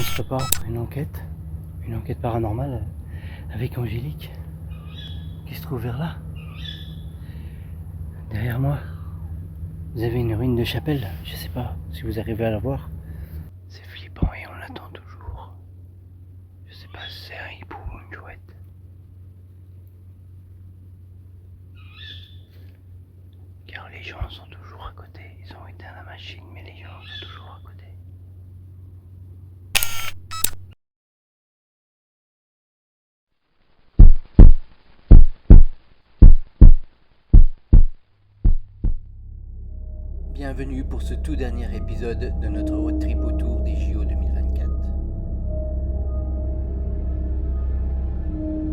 on se prépare pour une enquête paranormale avec Angélique qui se trouve vers là. Derrière moi, vous avez une ruine de chapelle, je sais pas si vous arrivez à la voir. C'est flippant et on l'attend toujours. Je sais pas si c'est un hibou ou une chouette. Car les gens sont toujours à côté. Ils ont éteint la machine, mais les gens sont toujours à côté. Bienvenue pour ce tout dernier épisode de notre road trip autour des JO 2024.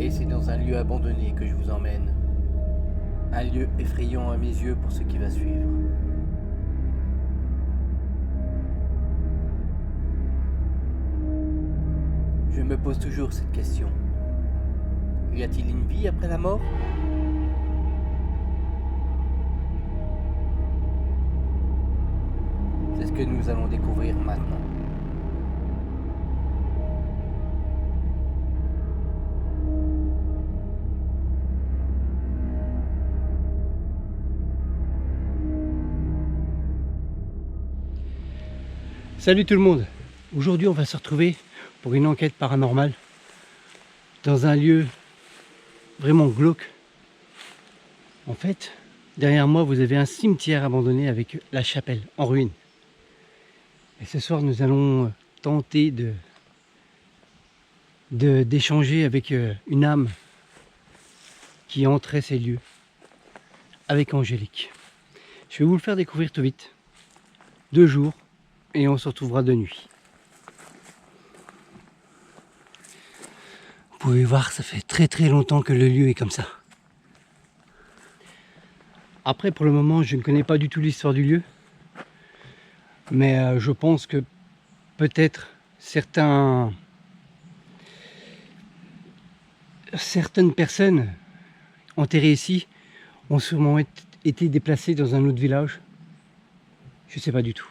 Et c'est dans un lieu abandonné que je vous emmène. Un lieu effrayant à mes yeux pour ce qui va suivre. Je me pose toujours cette question. Y a-t-il une vie après la mort ? C'est ce que nous allons découvrir maintenant. Salut tout le monde. Aujourd'hui on va se retrouver pour une enquête paranormale dans un lieu vraiment glauque. En fait, derrière moi vous avez un cimetière abandonné avec la chapelle en ruine. Et ce soir nous allons tenter d'échanger avec une âme qui entrait ces lieux, avec Angélique. Je vais vous le faire découvrir tout vite. 2 jours et on se retrouvera de nuit. Vous pouvez voir, ça fait très longtemps que le lieu est comme ça. Après, pour le moment, je ne connais pas du tout l'histoire du lieu. Mais je pense que peut-être certaines personnes enterrées ici ont sûrement été déplacées dans un autre village. Je ne sais pas du tout.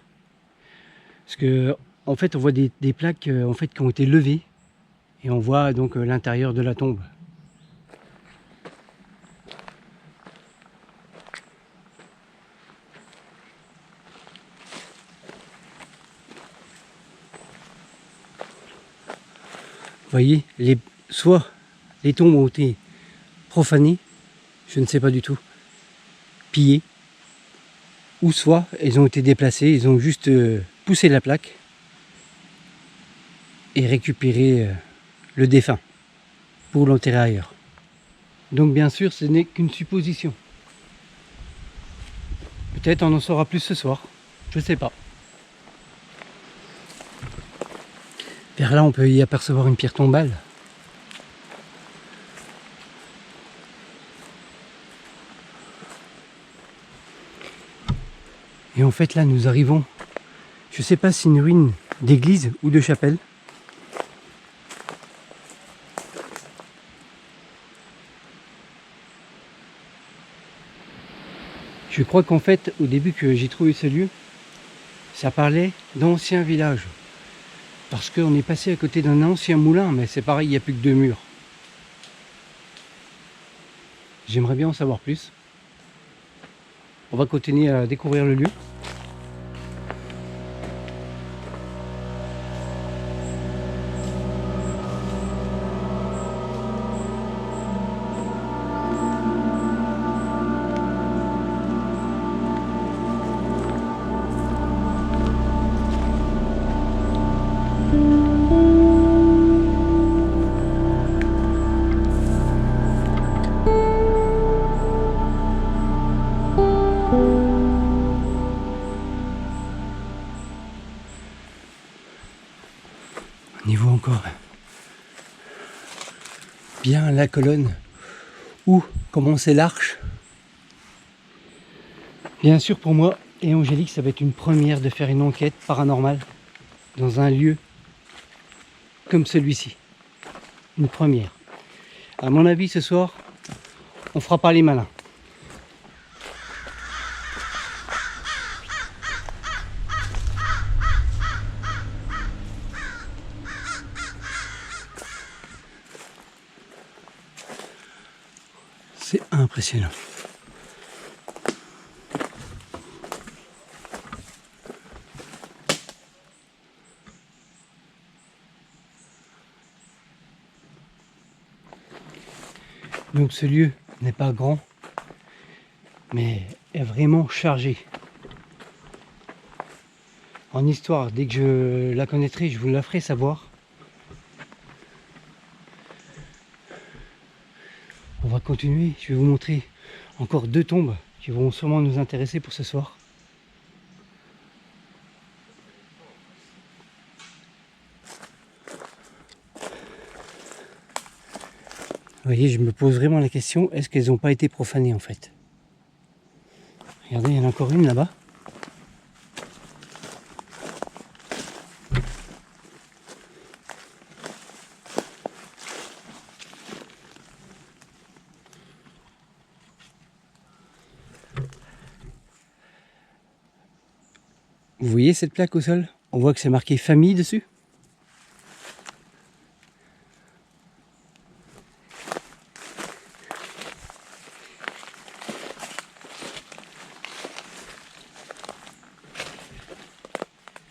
Parce que en fait, on voit des plaques en fait, qui ont été levées. Et on voit donc l'intérieur de la tombe. Vous voyez, soit les tombes ont été profanées, je ne sais pas du tout, pillées, ou soit elles ont été déplacées, ils ont juste poussé la plaque et récupéré le défunt pour l'enterrer ailleurs. Donc bien sûr, ce n'est qu'une supposition. Peut-être on en saura plus ce soir, je ne sais pas. Vers là, on peut y apercevoir une pierre tombale. Et en fait, là, nous arrivons, je ne sais pas si c'est une ruine d'église ou de chapelle. Je crois qu'en fait, au début que j'ai trouvé ce lieu, ça parlait d'ancien village. Parce qu'on est passé à côté d'un ancien moulin, mais c'est pareil, il n'y a plus que 2 murs. J'aimerais bien en savoir plus. On va continuer à découvrir le lieu. On y voit encore bien la colonne où commençait l'arche. Bien sûr, pour moi et Angélique, ça va être une première de faire une enquête paranormale dans un lieu comme celui-ci. Une première. À mon avis, ce soir, on fera pas les malins. C'est impressionnant. Donc ce lieu n'est pas grand, mais est vraiment chargé. En histoire, dès que je la connaîtrai, je vous la ferai savoir. On va continuer, je vais vous montrer encore 2 tombes qui vont sûrement nous intéresser pour ce soir. Vous voyez, je me pose vraiment la question, est-ce qu'elles n'ont pas été profanées en fait? Regardez, il y en a encore une là-bas. Vous voyez cette plaque au sol? On voit que c'est marqué famille dessus.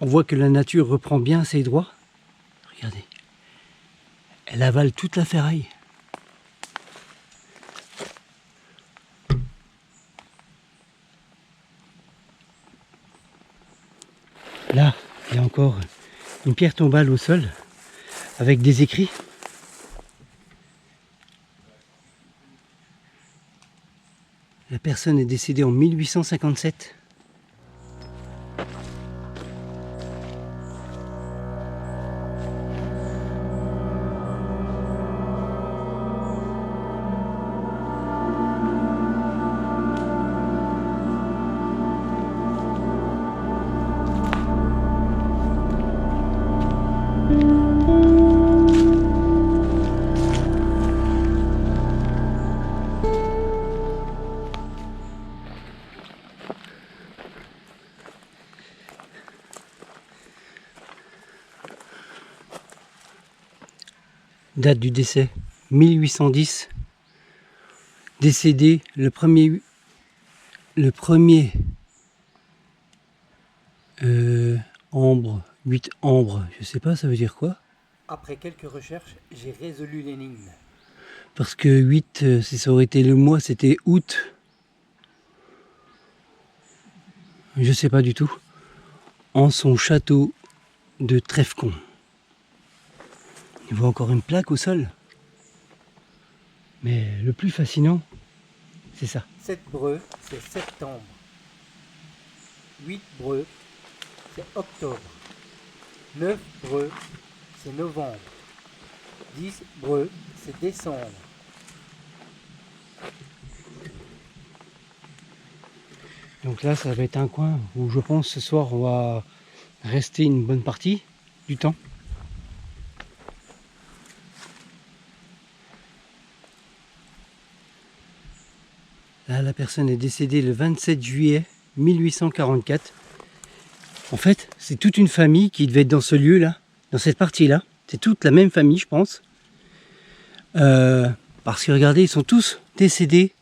On voit que la nature reprend bien ses droits. Regardez. Elle avale toute la ferraille. Là, il y a encore une pierre tombale au sol avec des écrits. La personne est décédée en 1857. Date du décès 1810. Décédé le premier ambre, 8 ambre, je sais pas ça veut dire quoi. Après quelques recherches, j'ai résolu l'énigme. Parce que 8, si ça aurait été le mois, c'était août. Je sais pas du tout. En son château de Trèfcon. Il voit encore une plaque au sol. Mais le plus fascinant, c'est ça. 7 breux, c'est septembre. 8 breux, c'est octobre. 9 breux, c'est novembre. 10 breux, c'est décembre. Donc là, ça va être un coin où je pense ce soir on va rester une bonne partie du temps. Là, la personne est décédée le 27 juillet 1844. En fait, c'est toute une famille qui devait être dans ce lieu-là, dans cette partie-là. C'est toute la même famille, je pense. Parce que regardez, ils sont tous décédés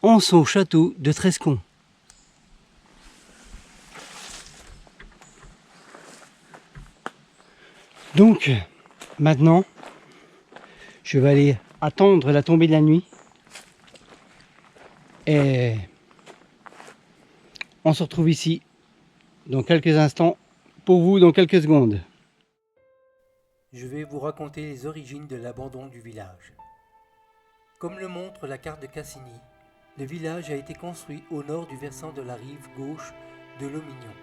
en son château de Trescon. Donc, maintenant, je vais aller attendre la tombée de la nuit. Et on se retrouve ici dans quelques instants, pour vous dans quelques secondes. Je vais vous raconter les origines de l'abandon du village. Comme le montre la carte de Cassini, le village a été construit au nord du versant de la rive gauche de l'Aumignon.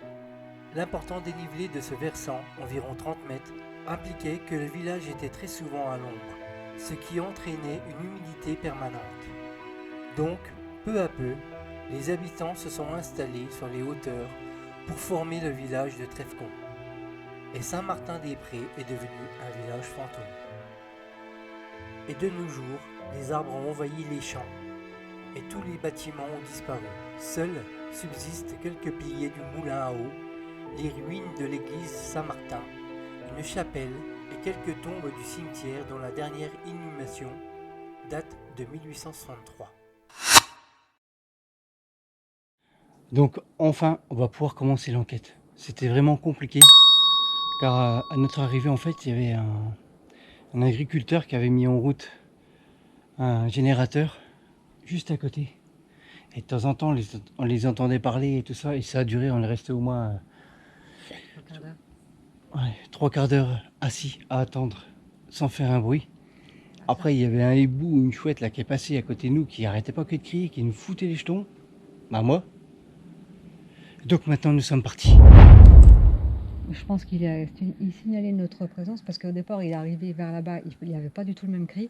L'important dénivelé de ce versant, environ 30 mètres, impliquait que le village était très souvent à l'ombre, ce qui entraînait une humidité permanente. Donc, peu à peu, les habitants se sont installés sur les hauteurs pour former le village de Trèfcon. Et Saint-Martin-des-Prés est devenu un village fantôme. Et de nos jours, les arbres ont envahi les champs et tous les bâtiments ont disparu. Seuls subsistent quelques piliers du moulin à eau, les ruines de l'église Saint-Martin, une chapelle et quelques tombes du cimetière dont la dernière inhumation date de 1863. Donc enfin, on va pouvoir commencer l'enquête. C'était vraiment compliqué, car à notre arrivée, en fait, il y avait un agriculteur qui avait mis en route un générateur juste à côté. Et de temps en temps, on les entendait parler et tout ça, et ça a duré, on est resté au moins 3 quarts d'heure assis à attendre, sans faire un bruit. Après, il y avait un hibou ou une chouette là qui est passé à côté de nous, qui arrêtait pas que de crier, qui nous foutait les jetons. Bah moi. Donc maintenant, nous sommes partis. Je pense il signalait notre présence parce qu'au départ, il est arrivé vers là-bas, il n'y avait pas du tout le même cri.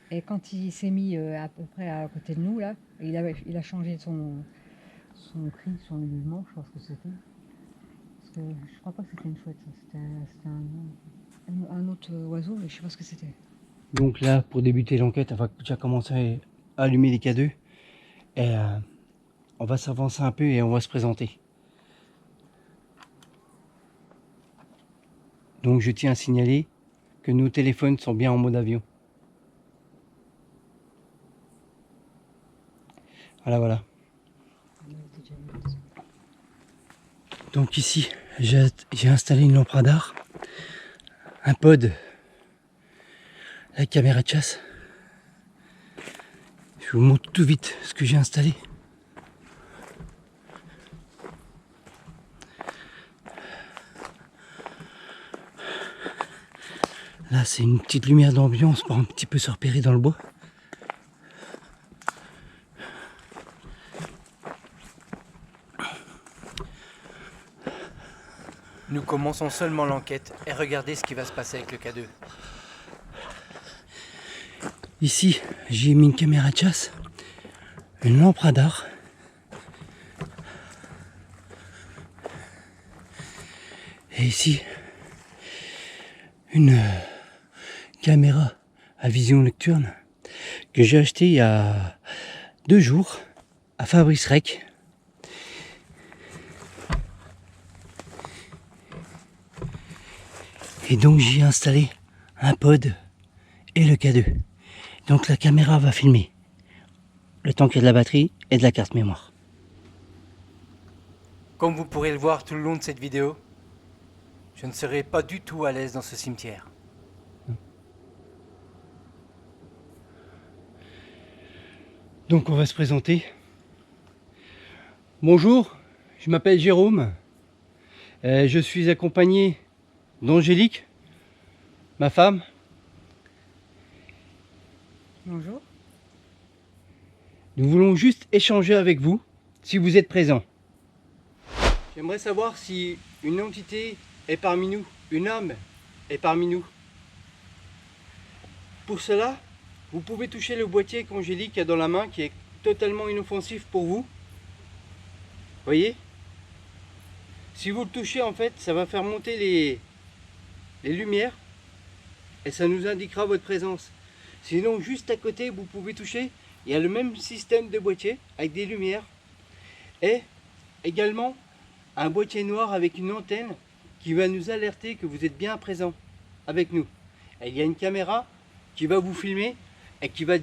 Et quand il s'est mis à peu près à côté de nous, là, il a changé son cri, son mouvement, je pense que c'était. Parce que je crois pas que c'était une chouette, c'était un autre oiseau, mais je sais pas ce que c'était. Donc là, pour débuter l'enquête, on va déjà commencer à allumer les K2. Et on va s'avancer un peu et on va se présenter. Donc je tiens à signaler que nos téléphones sont bien en mode avion. Voilà. Donc ici, j'ai installé une lampe radar, un pod, la caméra de chasse. Je vous montre tout vite ce que j'ai installé. Là, c'est une petite lumière d'ambiance pour un petit peu se repérer dans le bois. Nous commençons seulement l'enquête et regardez ce qui va se passer avec le K2. Ici, j'ai mis une caméra de chasse, une lampe radar, et ici, une caméra à vision nocturne que j'ai acheté il y a 2 jours à Fabrice Rec. Et donc j'y ai installé un pod et le K2. Donc la caméra va filmer le temps qu'il y a de la batterie et de la carte mémoire. Comme vous pourrez le voir tout le long de cette vidéo, je ne serai pas du tout à l'aise dans ce cimetière. Donc on va se présenter. Bonjour, je m'appelle Jérôme. Je suis accompagné d'Angélique, ma femme. Bonjour. Nous voulons juste échanger avec vous, si vous êtes présent. J'aimerais savoir si une entité est parmi nous, une âme est parmi nous. Pour cela, vous pouvez toucher le boîtier qu'Angélique a dans la main, qui est totalement inoffensif pour vous. Voyez? Si vous le touchez, en fait, ça va faire monter les lumières et ça nous indiquera votre présence. Sinon, juste à côté, vous pouvez toucher, il y a le même système de boîtier avec des lumières et également un boîtier noir avec une antenne qui va nous alerter que vous êtes bien présent avec nous. Et il y a une caméra qui va vous filmer et qui va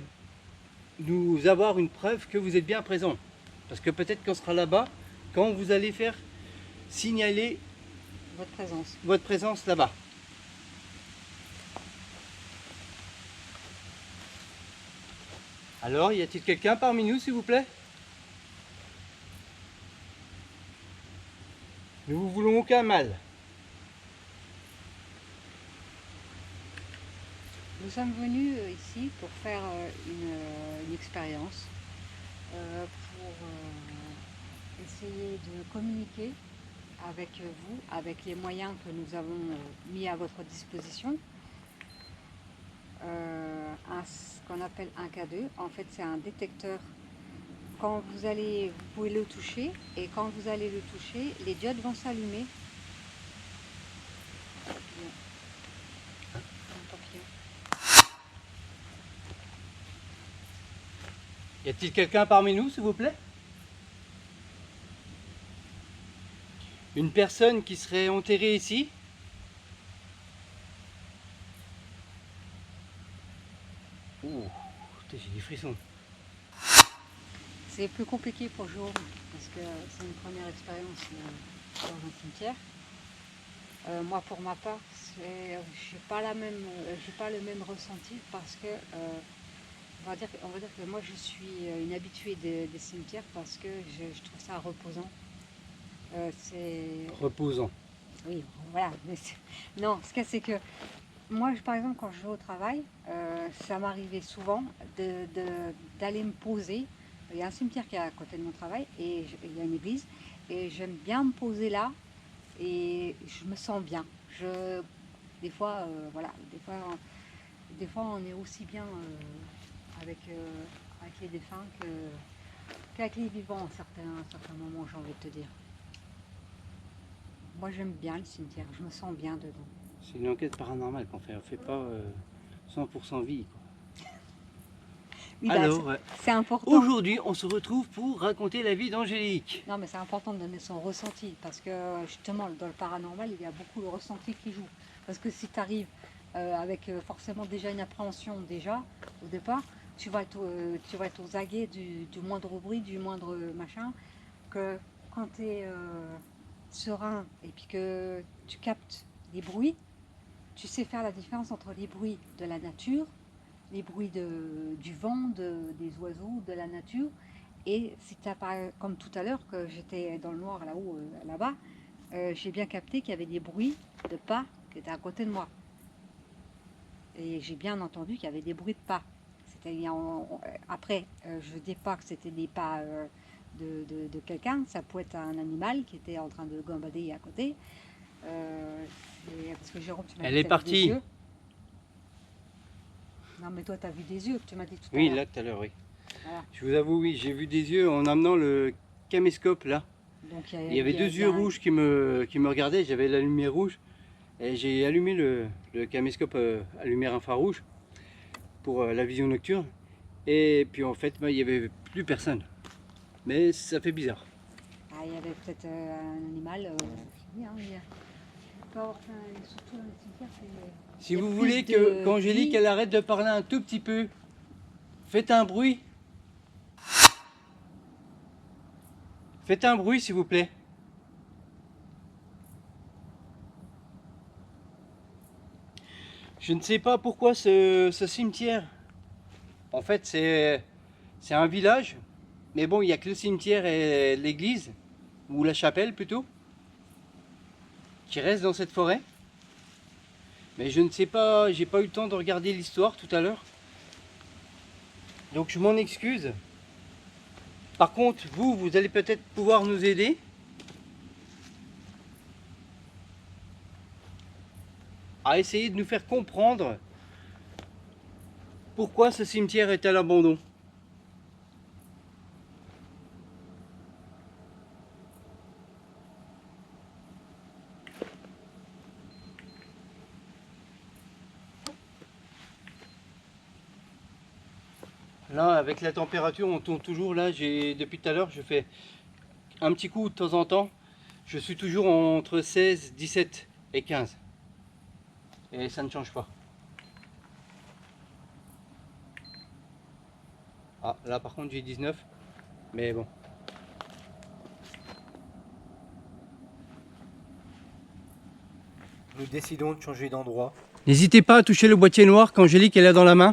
nous avoir une preuve que vous êtes bien présent. Parce que peut-être qu'on sera là-bas quand vous allez faire signaler votre présence là-bas. Alors, y a-t-il quelqu'un parmi nous, s'il vous plaît? Nous vous voulons aucun mal. Nous sommes venus ici pour faire une expérience, pour essayer de communiquer avec vous, avec les moyens que nous avons mis à votre disposition. Ce qu'on appelle un K2, en fait c'est un détecteur. Quand vous pouvez le toucher, et quand vous allez le toucher, les diodes vont s'allumer. Y a-t-il quelqu'un parmi nous, s'il vous plaît? Une personne qui serait enterrée ici? Ouh, j'ai des frissons. C'est plus compliqué pour Jérôme parce que c'est une première expérience dans un cimetière. Moi, pour ma part, je n'ai pas j'ai pas le même ressenti parce que on va dire que moi, je suis une habituée des cimetières parce que je trouve ça reposant. C'est Reposant. oui, voilà. Non, ce qu'il y a, c'est que moi, par exemple, quand je vais au travail, ça m'arrivait souvent d'aller me poser. Il y a un cimetière qui est à côté de mon travail et il y a une église. Et j'aime bien me poser là et je me sens bien. Des fois, voilà, des fois, on est aussi bien avec les défunts qu'avec les vivants à certains moments, j'ai envie de te dire. Moi, j'aime bien le cimetière, je me sens bien dedans. C'est une enquête paranormale qu'on fait. On fait pas 100% vie, quoi. Oui, Alors, c'est important. aujourd'hui, on se retrouve pour raconter la vie d'Angélique. Non, mais c'est important de donner son ressenti parce que justement, dans le paranormal, il y a beaucoup le ressenti qui joue. Parce que si tu arrives avec forcément déjà une appréhension déjà au départ, tu vas être aux aguets du moindre bruit, du moindre machin, que quand tu es serein et puis que tu captes les bruits, tu sais faire la différence entre les bruits de la nature, les bruits du vent, des oiseaux, de la nature. Et si tu as pas, comme tout à l'heure, que j'étais dans le noir là-haut, là-bas, j'ai bien capté qu'il y avait des bruits de pas qui étaient à côté de moi. Et j'ai bien entendu qu'il y avait des bruits de pas. Après, je ne dis pas que c'était des pas de quelqu'un, ça pouvait être un animal qui était en train de gambader à côté. Parce que Jérôme, tu m'as dit Elle que est t'avais partie. des yeux. Non, mais toi, tu as vu des yeux, tu m'as dit tout à Oui, l'heure. là, tout à l'heure, oui. Voilà. Je vous avoue, oui, j'ai vu des yeux en amenant le caméscope, là. Donc, Il y avait deux yeux rouges qui me regardaient, j'avais la lumière rouge. Et j'ai allumé le caméscope à lumière infrarouge pour la vision nocturne. Et puis en fait, il n'y avait plus personne. Mais ça fait bizarre. Ah, il y avait peut-être un animal. Je dis, hein, peut avoir surtout dans les cimetières, Si il y a vous plus voulez de qu'Angélique vie. elle arrête de parler un tout petit peu, faites un bruit. Faites un bruit s'il vous plaît. Je ne sais pas pourquoi ce cimetière. En fait, c'est un village. Mais bon, il n'y a que le cimetière et l'église, ou la chapelle plutôt, qui reste dans cette forêt. Mais je ne sais pas, j'ai pas eu le temps de regarder l'histoire tout à l'heure. Donc je m'en excuse. Par contre, vous allez peut-être pouvoir nous aider. À essayer de nous faire comprendre pourquoi ce cimetière est à l'abandon. Là, avec la température, on tourne toujours. Là, depuis tout à l'heure, je fais un petit coup de temps en temps. Je suis toujours entre 16, 17 et 15. Et ça ne change pas. Ah, là par contre, j'ai 19. Mais bon. Nous décidons de changer d'endroit. N'hésitez pas à toucher le boîtier noir qu'Angélique est là dans la main.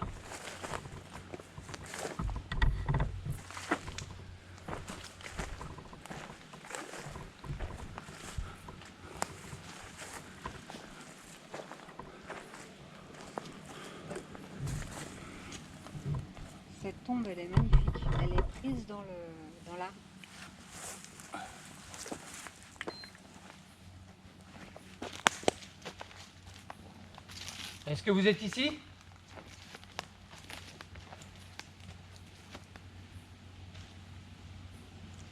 Cette tombe, elle est magnifique. Elle est prise dans l'arbre. Est-ce que vous êtes ici?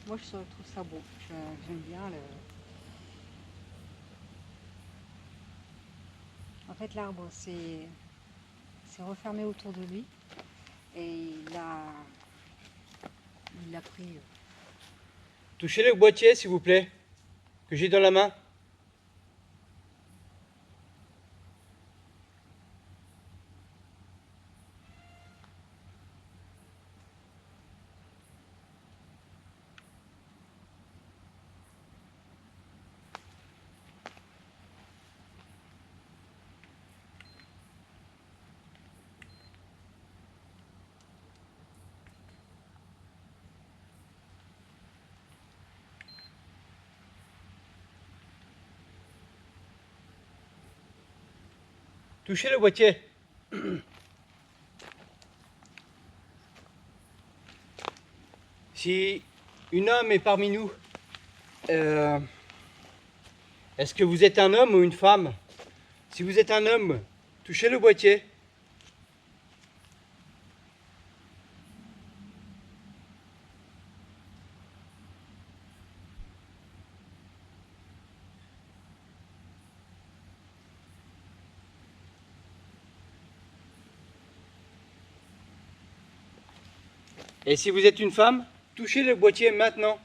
Moi, je trouve ça beau. J'aime bien le. En fait, l'arbre, c'est refermé autour de lui. Et il l'a pris. Touchez le boîtier s'il vous plaît, que j'ai dans la main. Touchez le boîtier. Si une âme est parmi nous, est-ce que vous êtes un homme ou une femme? Si vous êtes un homme, touchez le boîtier. Et si vous êtes une femme, touchez le boîtier maintenant.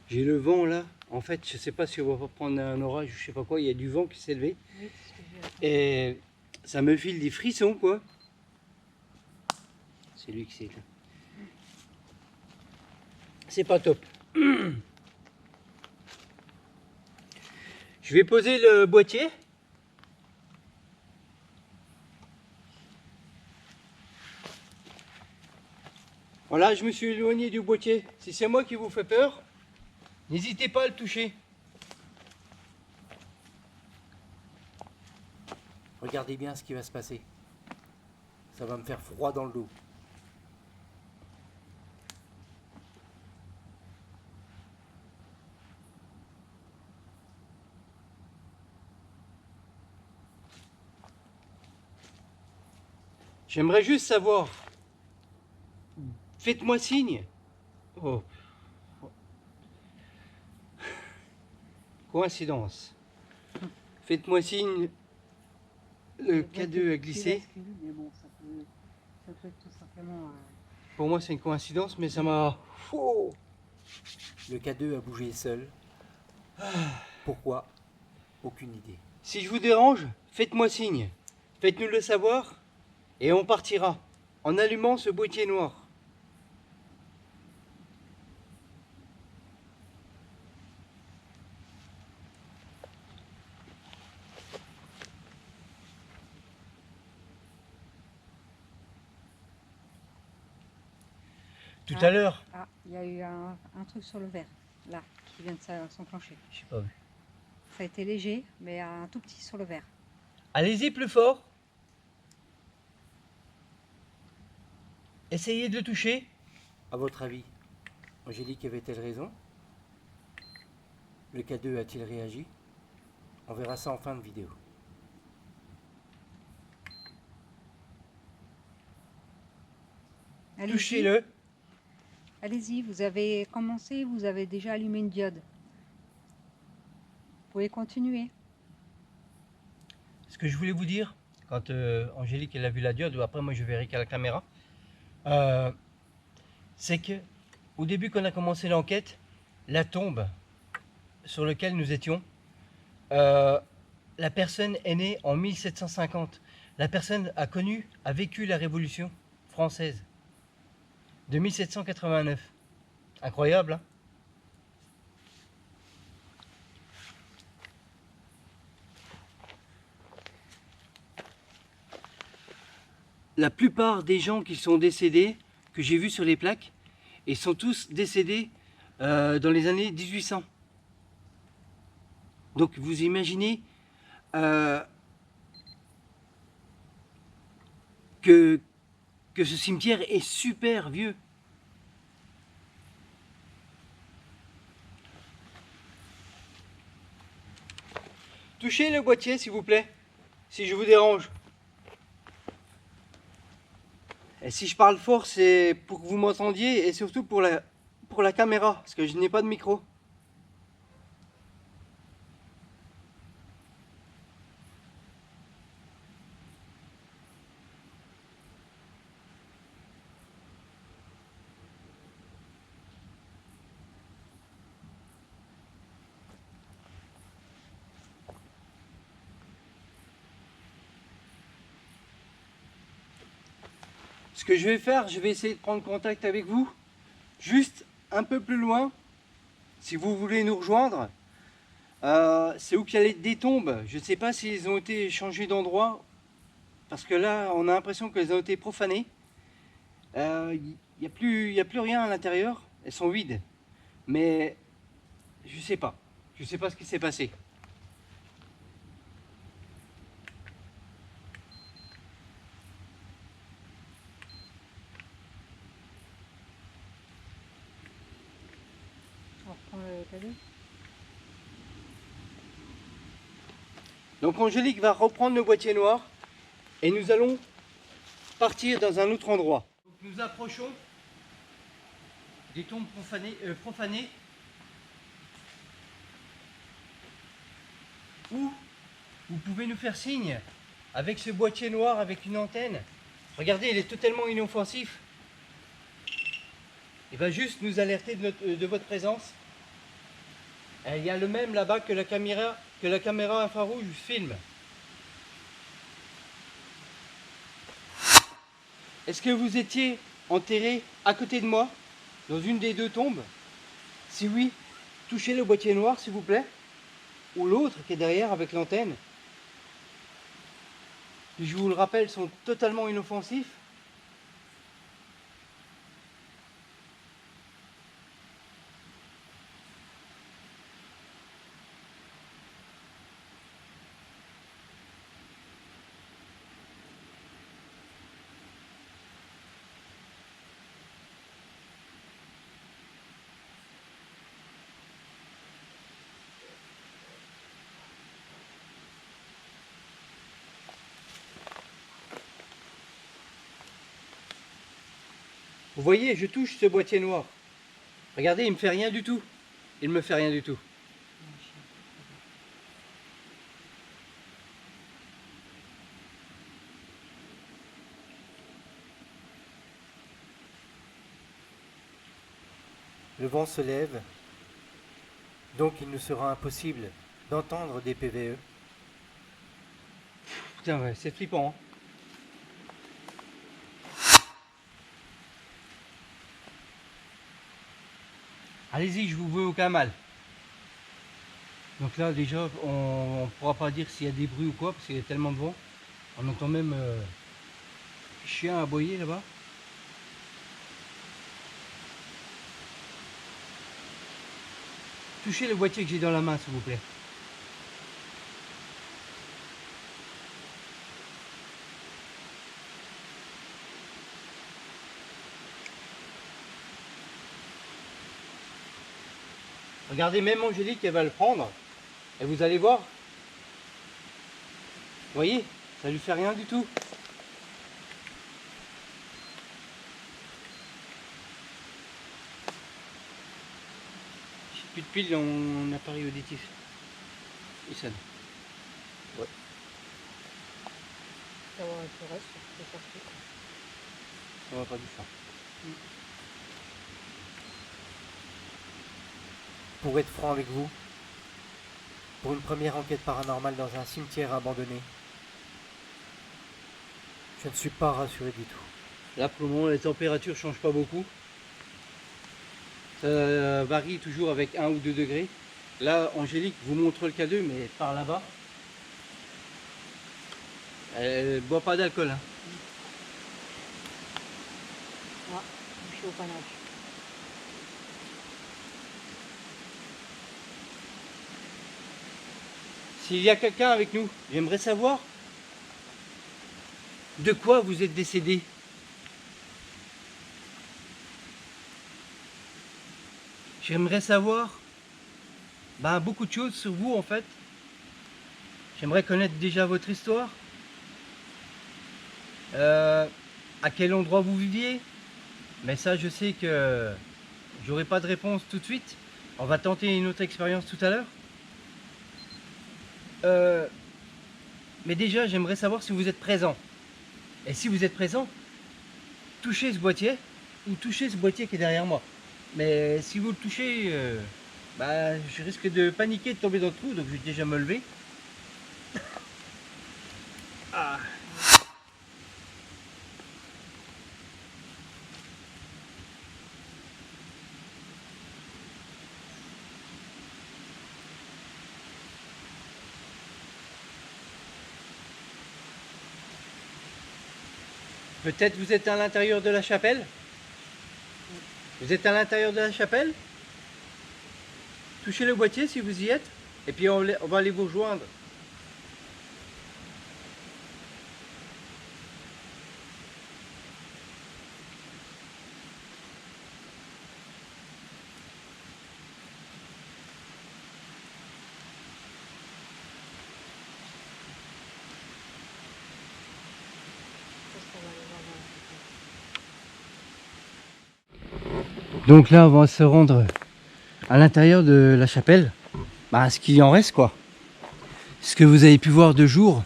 J'ai le vent là. En fait, je sais pas si on va pas prendre un orage, je sais pas quoi. Il y a du vent qui s'est levé. Oui, c'est ce que j'ai appris. Et ça me file des frissons, quoi. C'est lui qui s'est éteint. C'est pas top. Je vais poser le boîtier. Voilà, je me suis éloigné du boîtier. Si c'est moi qui vous fait peur, n'hésitez pas à le toucher. Regardez bien ce qui va se passer. Ça va me faire froid dans le dos. J'aimerais juste savoir. Faites-moi signe. Oh. Coïncidence. Faites-moi signe. Le K2 a glissé. Mais bon, ça peut être tout simplement. Pour moi, c'est une coïncidence, mais ça m'a. Oh. Le K2 a bougé seul. Pourquoi? Aucune idée. Si je vous dérange, faites-moi signe. Faites-nous le savoir et on partira en allumant ce boîtier noir. Tout à l'heure. Ah, il y a eu un truc sur le verre, là, qui vient de s'enclencher. Je sais pas vu. Ça a été léger, mais un tout petit sur le verre. Allez-y plus fort. Essayez de le toucher. À votre avis, Angélique avait-elle raison? Le K2 a-t-il réagi? On verra ça en fin de vidéo. Allez-y. Touchez-le. Allez-y, vous avez commencé, vous avez déjà allumé une diode. Vous pouvez continuer. Ce que je voulais vous dire, quand Angélique elle a vu la diode, ou après moi je verrai qu'à la caméra, c'est que au début quand on a commencé l'enquête, la tombe sur laquelle nous étions, la personne est née en 1750. La personne a vécu la Révolution française de 1789. Incroyable, hein? La plupart des gens qui sont décédés, que j'ai vus sur les plaques, ils sont tous décédés dans les années 1800. Donc vous imaginez que ce cimetière est super vieux. Touchez le boîtier s'il vous plaît, si je vous dérange. Et si je parle fort, c'est pour que vous m'entendiez et surtout pour la caméra, parce que je n'ai pas de micro. Ce que je vais faire, je vais essayer de prendre contact avec vous, juste un peu plus loin, si vous voulez nous rejoindre. C'est où qu'il y a des tombes. Je ne sais pas s'ils ont été changés d'endroit, parce que là, on a l'impression qu'elles ont été profanées. Il n'y a plus rien à l'intérieur, elles sont vides. Mais Je sais pas. Je sais pas ce qui s'est passé. On reprend le cadeau. Donc Angélique va reprendre le boîtier noir et nous allons partir dans un autre endroit. Donc, nous approchons des tombes profanées où vous pouvez nous faire signe avec ce boîtier noir avec une antenne. Regardez, il est totalement inoffensif. Il va juste nous alerter de votre présence. Et il y a le même là-bas que la caméra infrarouge filme. Est-ce que vous étiez enterré à côté de moi, dans une des deux tombes? Si oui, touchez le boîtier noir s'il vous plaît, ou l'autre qui est derrière avec l'antenne. Je vous le rappelle, sont totalement inoffensifs. Vous voyez, je touche ce boîtier noir. Regardez, il me fait rien du tout. Il me fait rien du tout. Le vent se lève, donc il nous sera impossible d'entendre des PVE. Putain, ouais, c'est flippant. Hein. Allez-y, je vous veux aucun mal. Donc là, déjà, on ne pourra pas dire s'il y a des bruits ou quoi, parce qu'il y a tellement de vent. On entend même chien aboyer là-bas. Touchez le boîtier que j'ai dans la main, s'il vous plaît. Regardez, même Angélique, elle va le prendre. Et vous allez voir. Vous voyez, ça lui fait rien du tout. J'ai plus de piles dans mon appareil auditif. Il sonne. Ouais. Ça va, tout reste, c'est parti. Ça va pas du tout. Pour être franc avec vous, pour une première enquête paranormale dans un cimetière abandonné, je ne suis pas rassuré du tout. Là pour le moment les températures ne changent pas beaucoup. Ça varie toujours avec 1 ou 2 degrés. Là Angélique vous montre le K2 mais par là-bas. Elle ne boit pas d'alcool. Hein. Ah, je suis au panache. S'il y a quelqu'un avec nous, j'aimerais savoir de quoi vous êtes décédé. J'aimerais savoir beaucoup de choses sur vous en fait. J'aimerais connaître déjà votre histoire. À quel endroit vous viviez. Mais ça je sais que j'aurai pas de réponse tout de suite. On va tenter une autre expérience tout à l'heure. Mais déjà j'aimerais savoir si vous êtes présent. Et si vous êtes présent, touchez ce boîtier ou touchez ce boîtier qui est derrière moi. Mais si vous le touchez, je risque de paniquer, de tomber dans le trou, donc je vais déjà me lever. Ah. Peut-être vous êtes à l'intérieur de la chapelle? Vous êtes à l'intérieur de la chapelle? touchez le boîtier si vous y êtes, et puis on va aller vous rejoindre. Donc là, on va se rendre à l'intérieur de la chapelle. Bah, ce qu'il en reste, quoi. Ce que vous avez pu voir de jour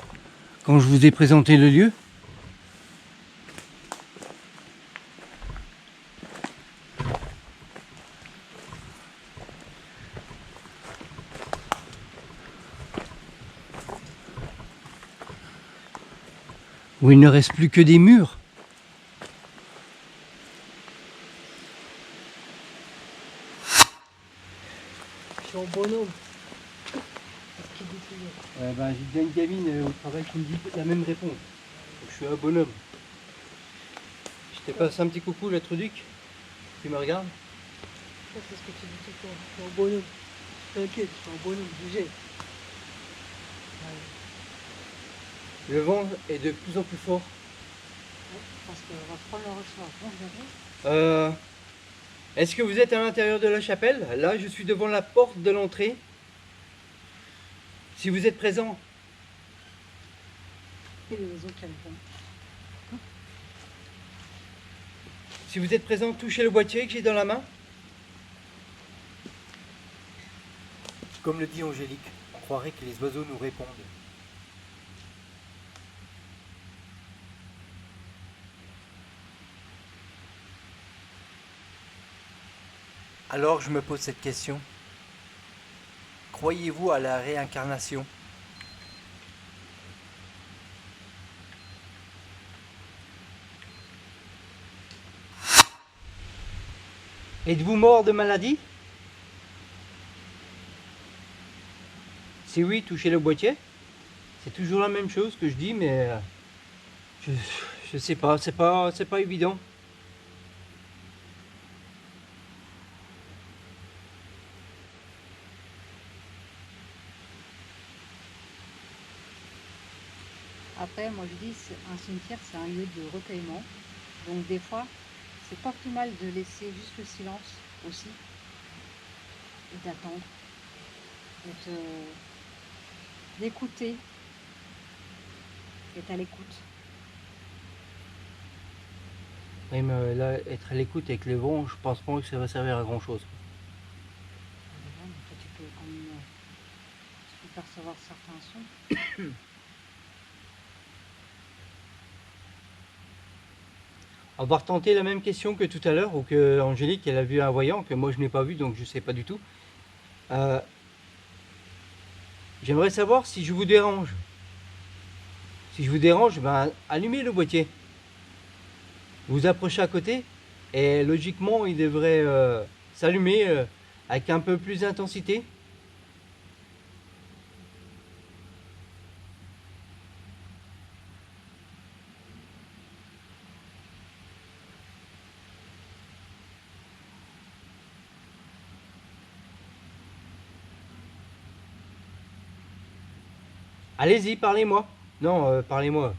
quand je vous ai présenté le lieu. Où il ne reste plus que des murs. Je suis en bonhomme. Qu'est-ce qu'il dit toujours? J'ai déjà une gamine au travail qui me dit la même réponse. Donc, je suis un bonhomme. Je te passe un petit coucou, la Truduc. Tu me regardes? Ça, c'est ce que tu dis tout le temps. Je suis en bonhomme. T'inquiète, je suis en bonhomme, bougez. Le vent est de plus en plus fort. Parce qu'on va prendre le ressort. Bon, je vais. Est-ce que vous êtes à l'intérieur de la chapelle? Là, je suis devant la porte de l'entrée. Si vous êtes présent, Et les autres qui répondent. si vous êtes présent, touchez le boîtier que j'ai dans la main. Comme le dit Angélique, on croirait que les oiseaux nous répondent. Alors je me pose cette question. Croyez-vous à la réincarnation? Êtes-vous mort de maladie? Si oui, touchez le boîtier. C'est toujours la même chose que je dis, mais je sais pas, c'est pas évident. Après, moi je dis, un cimetière, c'est un lieu de recueillement. Donc des fois, c'est pas plus mal de laisser juste le silence aussi. Et d'attendre. D'écouter. Être à l'écoute. Oui, mais là, être à l'écoute avec le vent, je pense pas que ça va servir à grand chose. Tu peux quand même tu peux percevoir certains sons. On va retenter la même question que tout à l'heure, ou que Angélique, elle a vu un voyant, que moi je n'ai pas vu, donc je sais pas du tout. J'aimerais savoir si je vous dérange. Si je vous dérange, ben, allumez le boîtier. Vous approchez à côté, et logiquement, il devrait s'allumer avec un peu plus d'intensité. Allez-y, parlez-moi. Non, parlez-moi.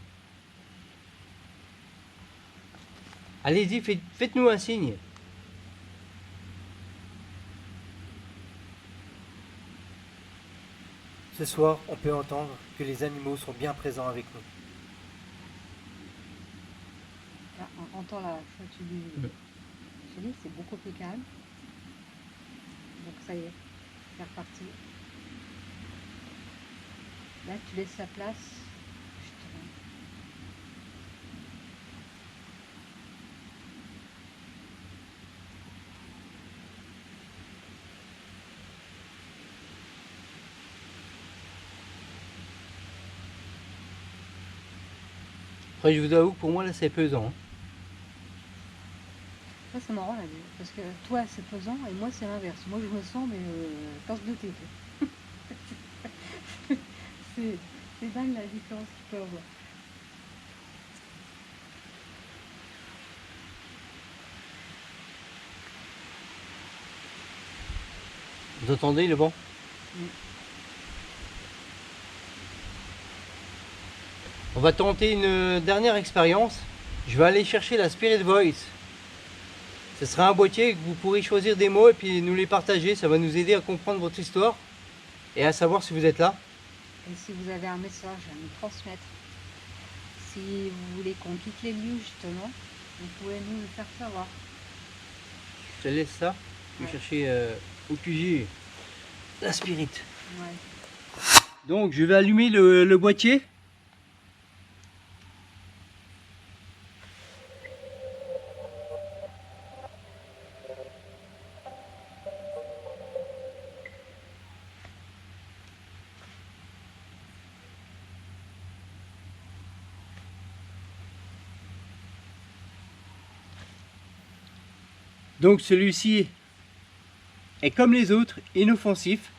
Allez-y, faites-nous un signe. Ce soir, on peut entendre que les animaux sont bien présents avec nous. Là, on entend la chouette du chenille, c'est beaucoup plus calme. Donc ça y est, c'est reparti. Là, tu laisses la place. Justement. Après, je vous avoue que pour moi, là, c'est pesant. Hein. Ça, c'est marrant, là, parce que toi, c'est pesant et moi, c'est l'inverse. Moi, je me sens, mais tasse de thé. C'est dingue la différence qu'il peut y avoir. Vous entendez le vent? On va tenter une dernière expérience. Je vais aller chercher la Spirit Voice. Ce sera un boîtier que vous pourrez choisir des mots et puis nous les partager. Ça va nous aider à comprendre votre histoire et à savoir si vous êtes là. Et si vous avez un message à nous transmettre, si vous voulez qu'on quitte les lieux justement, vous pouvez nous le faire savoir. Je te laisse ça. Je vais chercher au QG la Spirit. Ouais. Donc je vais allumer le boîtier. Donc celui-ci est comme les autres, inoffensif.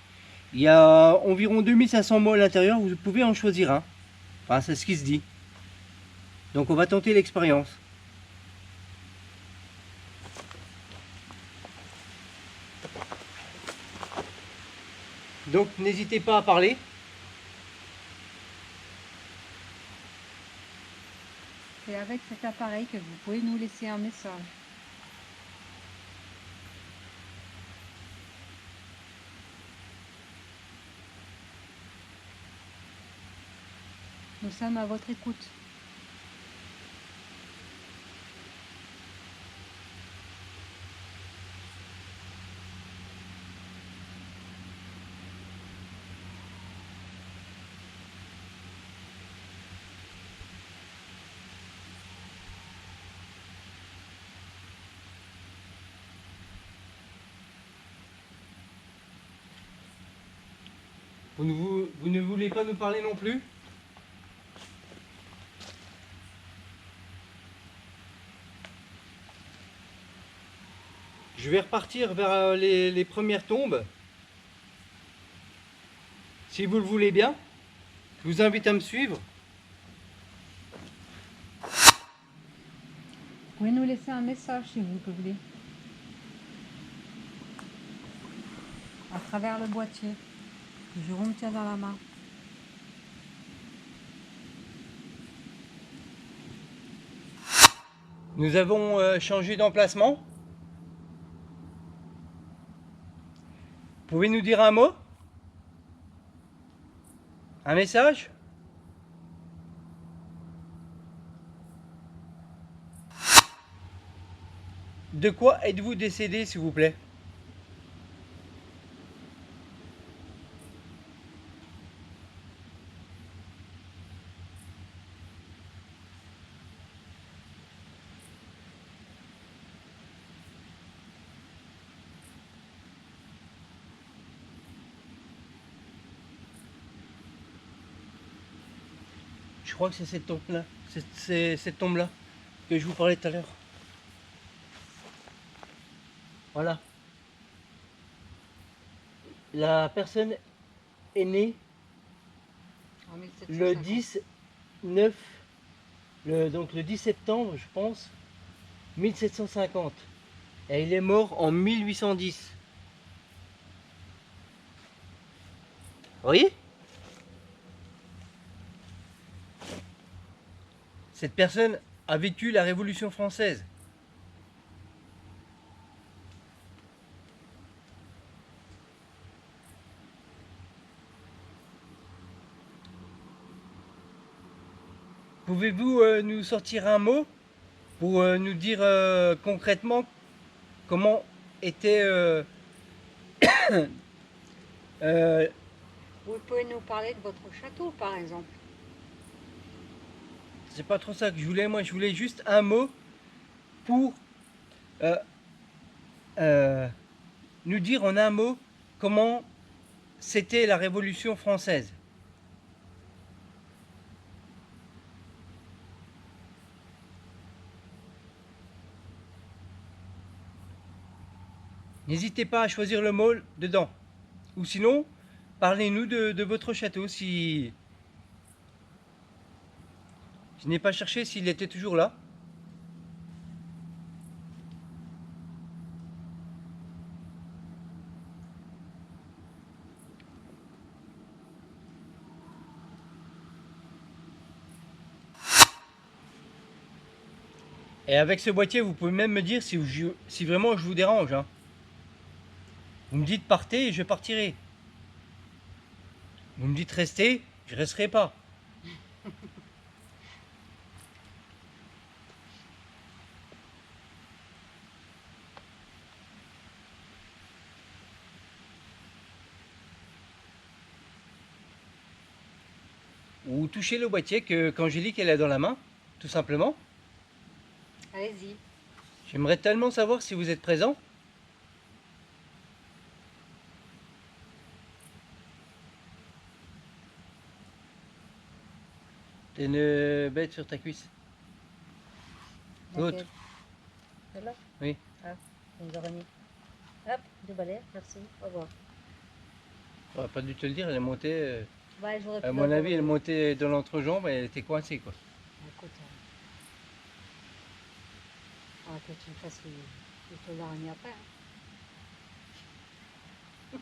Il y a environ 2500 mots à l'intérieur, vous pouvez en choisir un. Enfin, c'est ce qui se dit. Donc on va tenter l'expérience. Donc n'hésitez pas à parler. C'est avec cet appareil que vous pouvez nous laisser un message. Nous sommes à votre écoute. Vous ne voulez pas nous parler non plus? Je vais repartir vers les premières tombes. Si vous le voulez bien, je vous invite à me suivre. Vous pouvez nous laisser un message si vous le voulez. À travers le boîtier que Jérôme tient dans la main. Nous avons changé d'emplacement. Pouvez nous dire un mot? Un message? De quoi êtes-vous décédé, s'il vous plaît? Je crois que c'est cette tombe-là. C'est cette tombe-là que je vous parlais tout à l'heure. Voilà. La personne est née En le 1750. donc le 10 septembre, je pense, 1750. Et il est mort en 1810. Vous voyez? Cette personne a vécu la Révolution française. Pouvez-vous nous sortir un mot pour nous dire concrètement comment était Vous pouvez nous parler de votre château par exemple. c'est pas trop ça que je voulais, moi je voulais juste un mot pour nous dire en un mot comment c'était la Révolution française. N'hésitez pas à choisir le mot dedans. Ou sinon, parlez-nous de votre château si... Je n'ai pas cherché s'il était toujours là. Et avec ce boîtier, vous pouvez même me dire si vraiment je vous dérange. Hein. Vous me dites partez et je partirai. Vous me dites restez, je resterai pas. Ou touchez le boîtier qu'Angélique elle a dans la main, tout simplement. Allez-y. J'aimerais tellement savoir si vous êtes présent. T'as une bête sur ta cuisse. L'autre. Laquelle? Celle-là? Oui. Ah, une araignée. Hop, deux balais, merci, au revoir. On va pas dû te le dire, elle est montée. Ouais, j'aurais pu À mon avis, elle est montée dans l'entrejambe et elle était coincée quoi. Écoute, que tu me fasses les feux d'araignée après. Hein.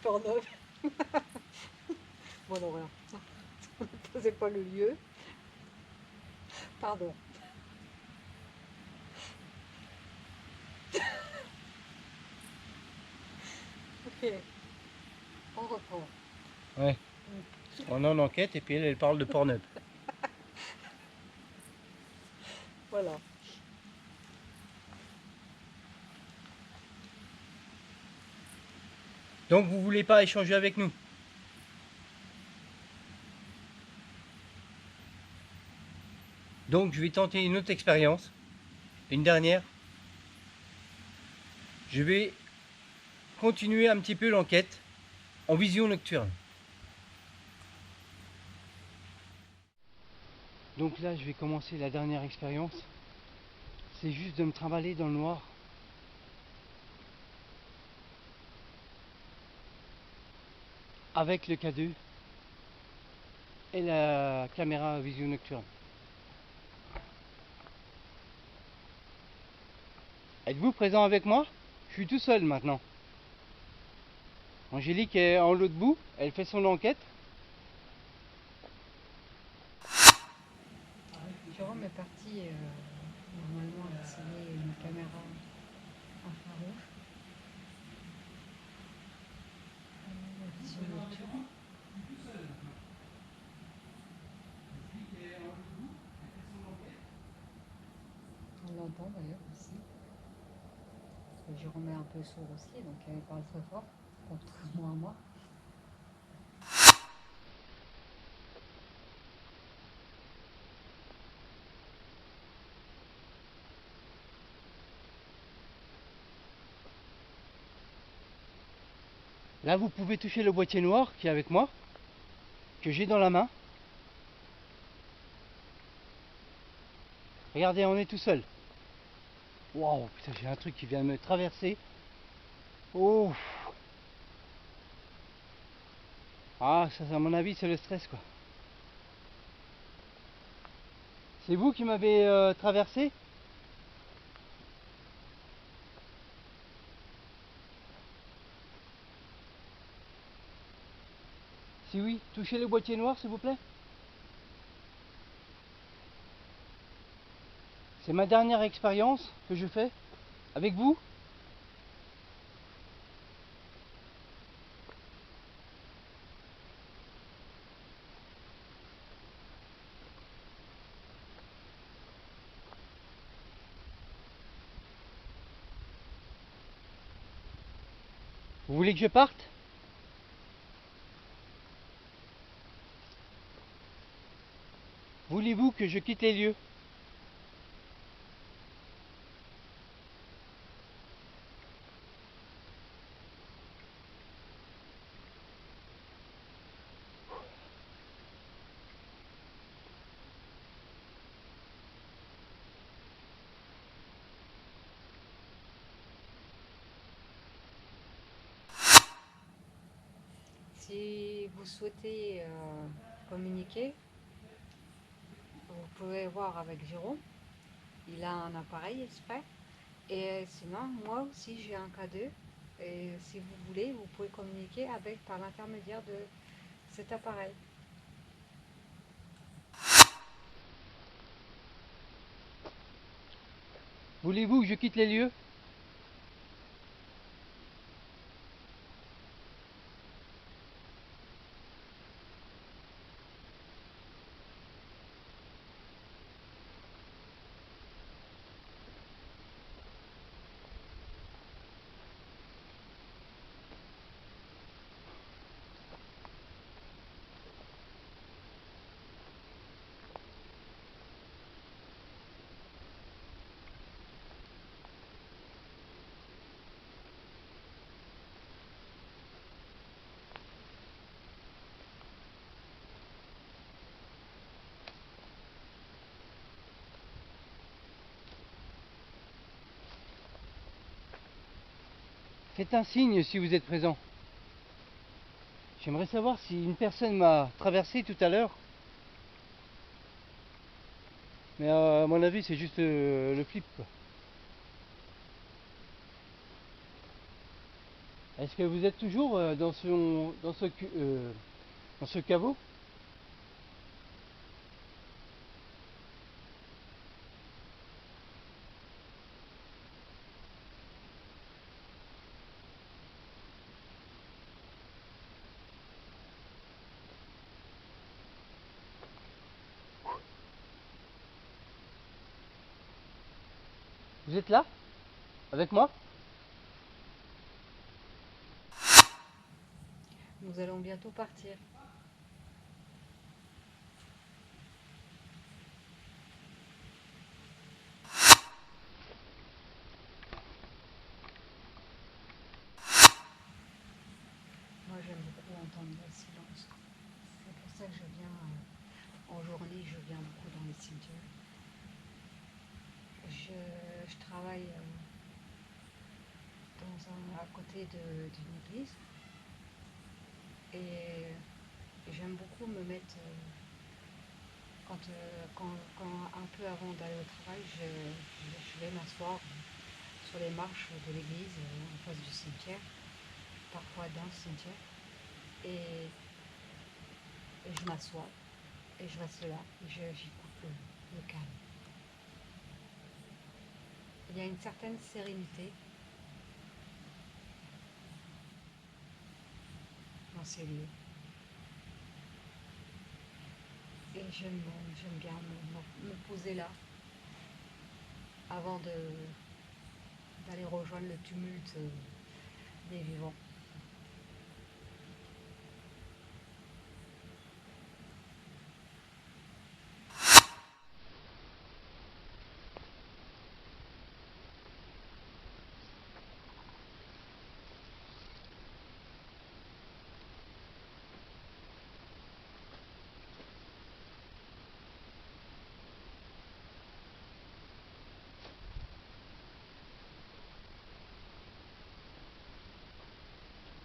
Pornhub. Bon, non, voilà. Ne posez pas le lieu. Pardon. Ok, on reprend. Ouais. On est en enquête et puis elle parle de Pornhub. Voilà. Donc vous voulez pas échanger avec nous? Donc je vais tenter une autre expérience. Une dernière. Je vais continuer un petit peu l'enquête en vision nocturne. Donc là, je vais commencer la dernière expérience. C'est juste de me trimballer dans le noir. Avec le K2 et la caméra vision nocturne. Êtes-vous présent avec moi? Je suis tout seul maintenant. Angélique est en l'autre bout, elle fait son enquête. Jérôme est parti normalement installer une caméra infrarouge. Vision nocturne. On l'entend d'ailleurs aussi. Jérôme est un peu sourd aussi, donc il parle très fort, contrairement à moi. Là, vous pouvez toucher le boîtier noir qui est avec moi, que j'ai dans la main. Regardez, on est tout seul. Waouh, putain, j'ai un truc qui vient de me traverser. Oh. Ah, ça, à mon avis, c'est le stress, quoi. C'est vous qui m'avez traversé? Si oui, touchez le boîtier noir, s'il vous plaît. C'est ma dernière expérience que je fais avec vous. Vous voulez que je parte? Voulez-vous que je quitte les lieux? Si vous souhaitez communiquer, vous pouvez voir avec Jérôme. Il a un appareil exprès. Et sinon, moi aussi j'ai un K2. Et si vous voulez, vous pouvez communiquer avec par l'intermédiaire de cet appareil. Voulez-vous que je quitte les lieux? Faites un signe si vous êtes présent. J'aimerais savoir si une personne m'a traversé tout à l'heure. Mais à mon avis, c'est juste le flip, quoi. Est-ce que vous êtes toujours dans ce caveau? Vous êtes là? Avec moi? Nous allons bientôt partir. Moi, j'aime beaucoup entendre le silence. C'est pour ça que je viens en journée, je viens beaucoup dans les cimetières. Je travaille à côté d'une église et j'aime beaucoup me mettre, un peu avant d'aller au travail, je vais m'asseoir sur les marches de l'église en face du cimetière, parfois dans le cimetière, et je m'assois et je reste là et j'écoute le calme. Il y a une certaine sérénité dans ces lieux. Et j'aime bien me poser là avant d'aller rejoindre le tumulte des vivants.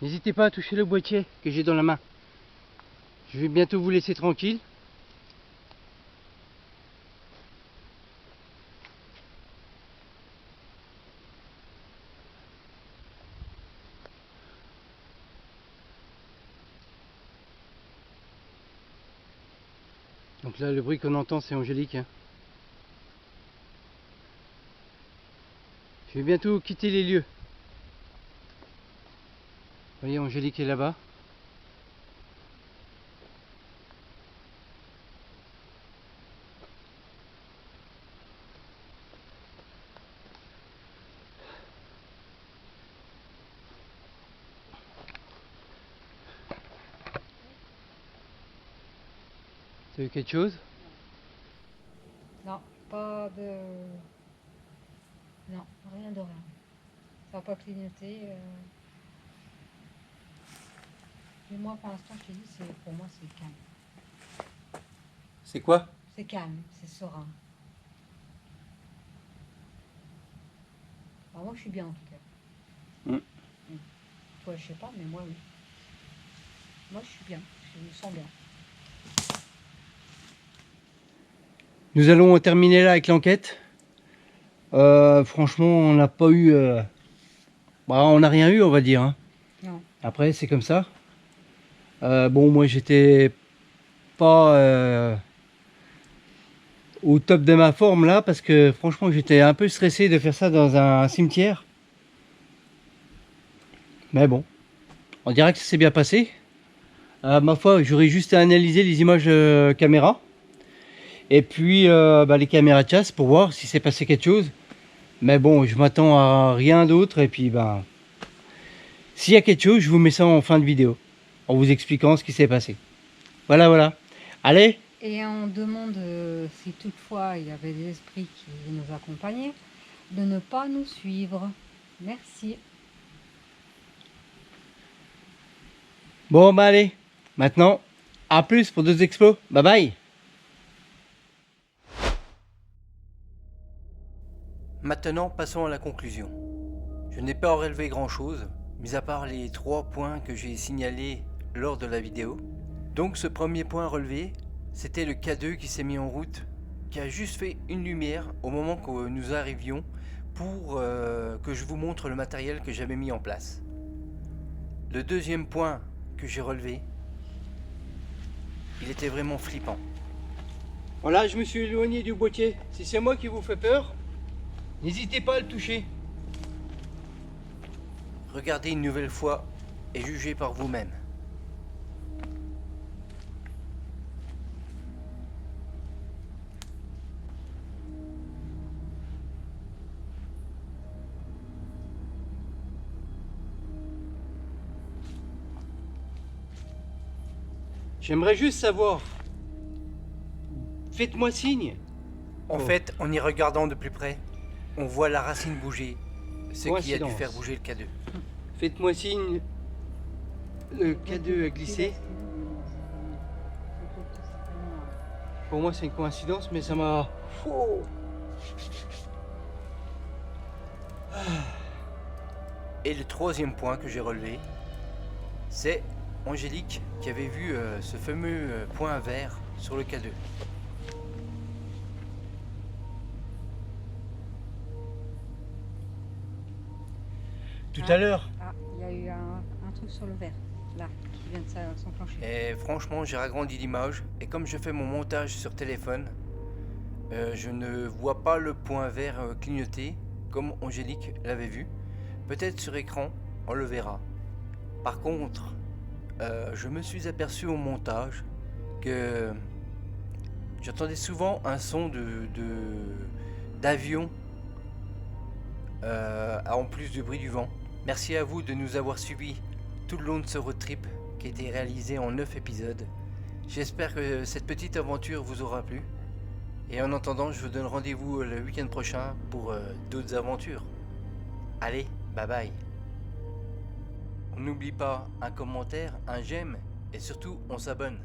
N'hésitez pas à toucher le boîtier que j'ai dans la main. Je vais bientôt vous laisser tranquille. Donc là, le bruit qu'on entend, c'est Angélique, hein. Je vais bientôt quitter les lieux. Vous voyez, Angélique est là-bas. T'as vu quelque chose? Non, pas de... Non, rien de rien. Ça n'a pas clignoté. Et moi, pour l'instant, je te dis, pour moi, c'est calme. C'est quoi? C'est calme, c'est serein. Alors moi, je suis bien, en tout cas. Toi, je sais pas, mais moi, oui. Moi, je suis bien. Je me sens bien. Nous allons terminer là avec l'enquête. Franchement, on n'a pas eu... on n'a rien eu, on va dire, hein. Non. Après, c'est comme ça. Bon, moi, j'étais pas au top de ma forme là, parce que franchement j'étais un peu stressé de faire ça dans un cimetière. Mais bon, on dirait que ça s'est bien passé. Ma foi, j'aurais juste à analyser les images caméra. Et puis les caméras de chasse pour voir si s'est passé quelque chose. Mais bon, je m'attends à rien d'autre. Et puis s'il y a quelque chose, je vous mets ça en fin de vidéo. En vous expliquant ce qui s'est passé. Voilà, voilà. Allez! Et on demande si toutefois il y avait des esprits qui nous accompagnaient, de ne pas nous suivre. Merci. Bon, allez. Maintenant, à plus pour d'autres expos. Bye bye! Maintenant, passons à la conclusion. Je n'ai pas relevé grand-chose, mis à part les 3 points que j'ai signalés lors de la vidéo. Donc ce premier point relevé, c'était le K2 qui s'est mis en route, qui a juste fait une lumière au moment que nous arrivions pour que je vous montre le matériel que j'avais mis en place. Le deuxième point que j'ai relevé, il était vraiment flippant. Voilà, je me suis éloigné du boîtier. Si c'est moi qui vous fait peur, n'hésitez pas à le toucher. Regardez une nouvelle fois et jugez par vous-même. J'aimerais juste savoir. Faites-moi signe. En fait, en y regardant de plus près, on voit la racine bouger, ce qui a dû Coïncidence. faire bouger le K2. Faites-moi signe. Le K2 a glissé. Pour moi, c'est une coïncidence, mais ça m'a. Et le troisième point que j'ai relevé, c'est Angélique qui avait vu ce fameux point vert sur le K2. Tout à l'heure. Ah, il y a eu un truc sur le verre, là, qui vient de s'enclencher. Et franchement, j'ai agrandi l'image et comme je fais mon montage sur téléphone, je ne vois pas le point vert clignoter comme Angélique l'avait vu. Peut-être sur écran, on le verra. Par contre, je me suis aperçu au montage que j'entendais souvent un son d'avion en plus du bruit du vent. Merci à vous de nous avoir suivis tout le long de ce road trip qui a été réalisé en 9 épisodes. J'espère que cette petite aventure vous aura plu. Et en attendant, je vous donne rendez-vous le week-end prochain pour d'autres aventures. Allez, bye bye. On n'oublie pas un commentaire, un j'aime et surtout on s'abonne.